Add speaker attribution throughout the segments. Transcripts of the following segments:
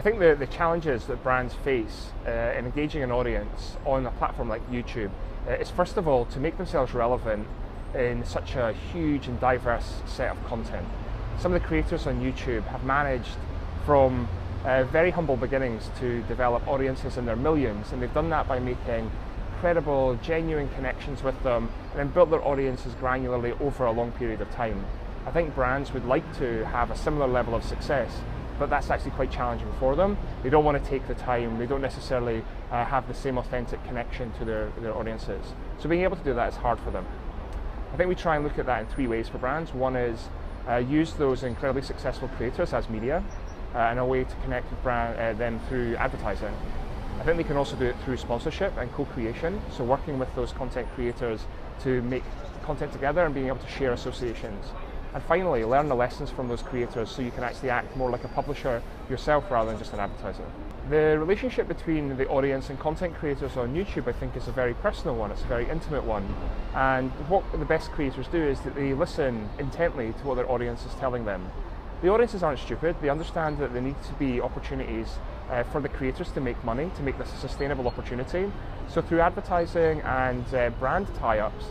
Speaker 1: I think the challenges that brands face in engaging an audience on a platform like YouTube is first of all to make themselves relevant in such a huge and diverse set of content. Some of the creators on YouTube have managed from very humble beginnings to develop audiences in their millions, and they've done that by making incredible, genuine connections with them and then built their audiences granularly over a long period of time. I think brands would like to have a similar level of success, but that's actually quite challenging for them. They don't want to take the time, they don't necessarily have the same authentic connection to their audiences. So being able to do that is hard for them. I think we try and look at that in three ways for brands. One is use those incredibly successful creators as media and a way to connect with them through advertising. I think they can also do it through sponsorship and co-creation, so working with those content creators to make content together and being able to share associations. And finally, learn the lessons from those creators so you can actually act more like a publisher yourself rather than just an advertiser. The relationship between the audience and content creators on YouTube, I think, is a very personal one. It's a very intimate one. And what the best creators do is that they listen intently to what their audience is telling them. The audiences aren't stupid. They understand that there need to be opportunities for the creators to make money, to make this a sustainable opportunity. So through advertising and brand tie-ups,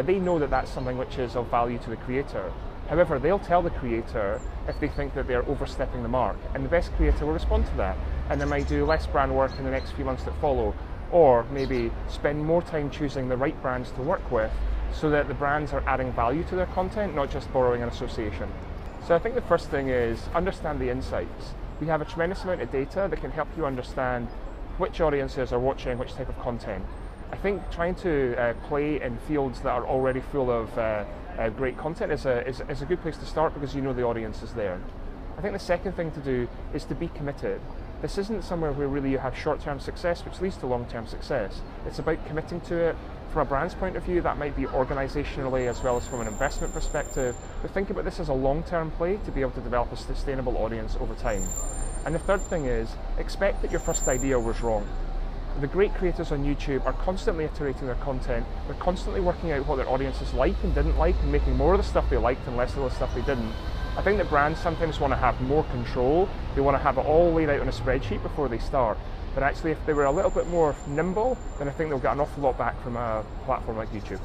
Speaker 1: they know that that's something which is of value to the creator. However, they'll tell the creator if they think that they're overstepping the mark, and the best creator will respond to that, and they might do less brand work in the next few months that follow, or maybe spend more time choosing the right brands to work with so that the brands are adding value to their content, not just borrowing an association. So I think the first thing is understand the insights. We have a tremendous amount of data that can help you understand which audiences are watching which type of content. I think trying to play in fields that are already full of great content is a good place to start because you know the audience is there. I think the second thing to do is to be committed. This isn't somewhere where really you have short-term success which leads to long-term success. It's about committing to it. From a brand's point of view, that might be organisationally as well as from an investment perspective, but think about this as a long-term play to be able to develop a sustainable audience over time. And the third thing is, expect that your first idea was wrong. The great creators on YouTube are constantly iterating their content, they're constantly working out what their audiences like and didn't like and making more of the stuff they liked and less of the stuff they didn't. I think that brands sometimes want to have more control, they want to have it all laid out on a spreadsheet before they start. But actually if they were a little bit more nimble, then I think they'll get an awful lot back from a platform like YouTube.